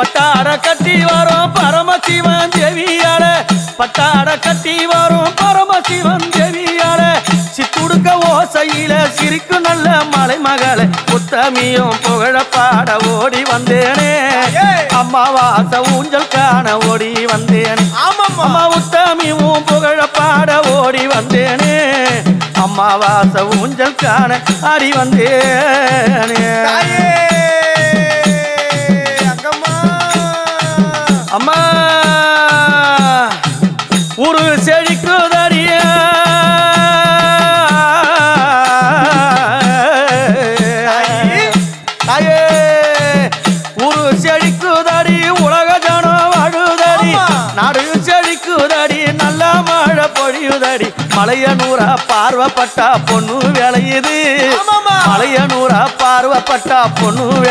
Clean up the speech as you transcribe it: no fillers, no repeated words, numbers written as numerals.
பட்டாட கட்டி வரும் பரமசிவன் தேவியால பட்டாட கட்டி வரும் பரமசிவன் தேவியால சித்துடுக்க ஓசையில சிரிக்கு நல்ல மலை மகளை உத்தமியும் புகழ பாட ஓடி வந்தேனே அம்மாவாச ஊஞ்சல் காண ஓடி வந்தேனே அம்மா உத்தமியும் புகழ பாட ஓடி வந்தேனே அம்மாவாச ஊஞ்சல் காண ஆடி வந்தேனே அம்மா ஒரு செழிக்குதறிய ஒரு செழிக்குதடி உலக ஜனம் வாழுதடி நாடு செழிக்குதடி நல்ல மழை பொழியுதடி மலையனூரா பார்வப்பட்டா பொண்ணு விளையுது மலையனூரா பார்வப்பட்டா பொண்ணு